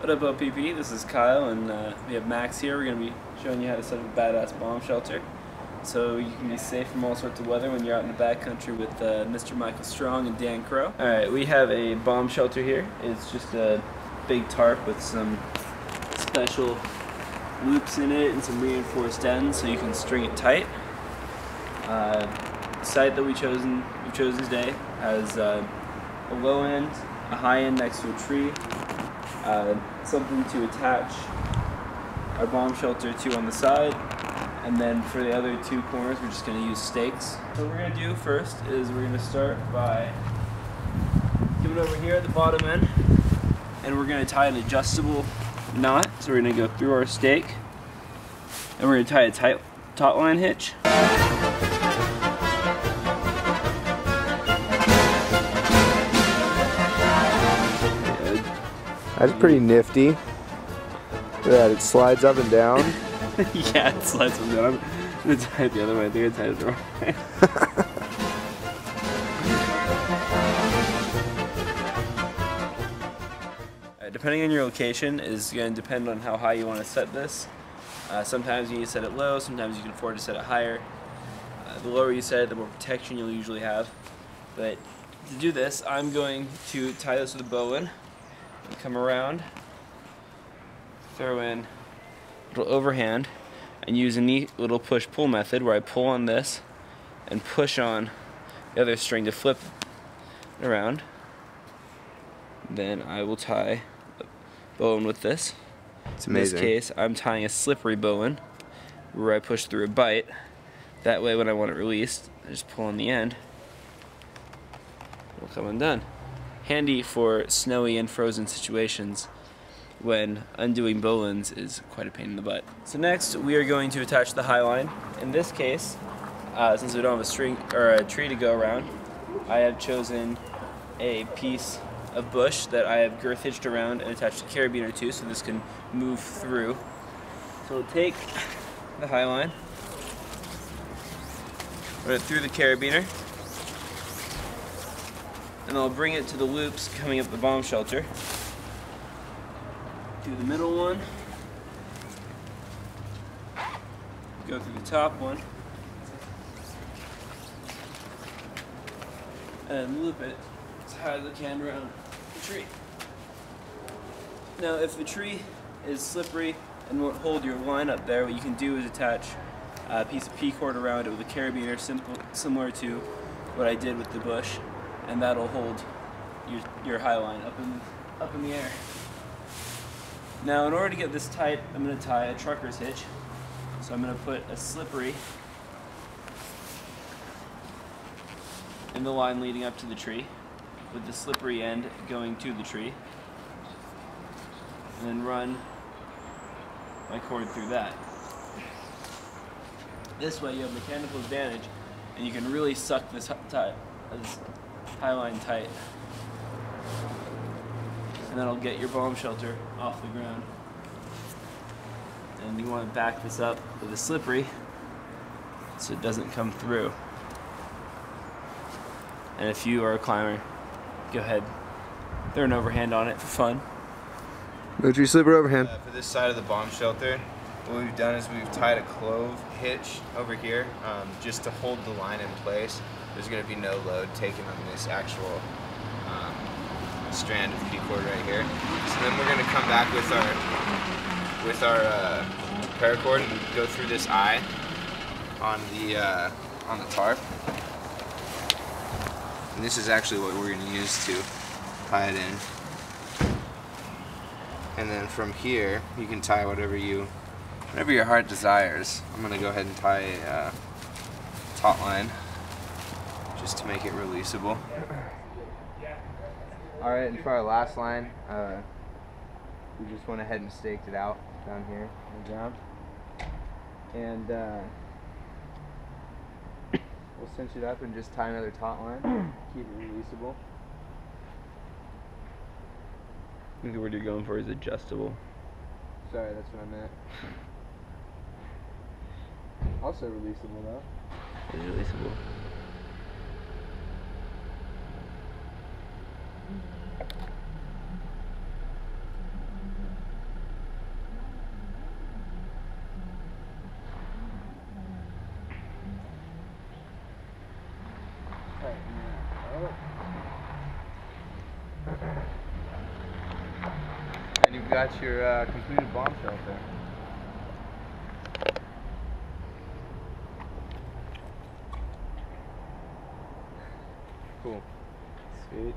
What up, OPP? This is Kyle, and we have Max here. We're going to be showing you how to set up a badass bomb shelter so you can be safe from all sorts of weather when you're out in the backcountry with Mr. Michael Strong and Dan Crow. Alright, we have a bomb shelter here. It's just a big tarp with some special loops in it and some reinforced ends so you can string it tight. The site that we've chosen today has a low end, a high end next to a tree, something to attach our bomb shelter to on the side, and then for the other two corners we're just going to use stakes. So what we're going to do first is we're going to start by coming over here at the bottom end, and we're going to tie an adjustable knot. So we're going to go through our stake and we're going to tie a tight taut line hitch. That's pretty nifty. Look at that, it slides up and down. Yeah, it slides up and down. I'm going to tie it the other way. I think I tied it the wrong way. Depending on your location is going to depend on how high you want to set this. Sometimes you need to set it low, sometimes you can afford to set it higher. The lower you set it, the more protection you'll usually have. But to do this, I'm going to tie this with a bowline. Come around, throw in a little overhand, and use a neat little push-pull method where I pull on this and push on the other string to flip it around. Then I will tie a bowline with this. It's amazing. In this case, I'm tying a slippery bowline where I push through a bite. That way when I want it released, I just pull on the end. It'll come undone. Handy for snowy and frozen situations when undoing bowlines is quite a pain in the butt. So next we are going to attach the high line. In this case, since we don't have a string or a tree to go around, I have chosen a piece of bush that I have girth hitched around and attached a carabiner to so this can move through. So we'll take the high line, run it through the carabiner, and I'll bring it to the loops coming up the bomb shelter. Do the middle one, go through the top one, and loop it as high as I can around the tree. Now if the tree is slippery and won't hold your line up there, what you can do is attach a piece of P-cord around it with a carabiner, similar to what I did with the bush, and that'll hold your high line up in the air. Now in order to get this tight, I'm going to tie a trucker's hitch. So I'm going to put a slippery in the line leading up to the tree, with the slippery end going to the tree, and then run my cord through that. This way you have mechanical advantage and you can really suck this high line tight, and that'll get your bomb shelter off the ground. And you want to back this up with a slippery so it doesn't come through. And if you are a climber, go ahead, throw an overhand on it for fun. Military slipper overhand. For this side of the bomb shelter, what we've done is we've tied a clove hitch over here just to hold the line in place. There's going to be no load taken on this actual strand of P-cord right here. So then we're going to come back with our paracord and go through this eye on the tarp. And this is actually what we're going to use to tie it in. And then from here, you can tie whatever your heart desires. I'm going to go ahead and tie a taut line just to make it releasable. Alright, and for our last line, we just went ahead and staked it out down here on the ground. And we'll cinch it up and just tie another taut line, keep it releasable. I think the word you're going for is adjustable. Sorry, that's what I meant. Also releasable though. It's releasable. And you've got your completed bomb shelter. Cool. Sweet.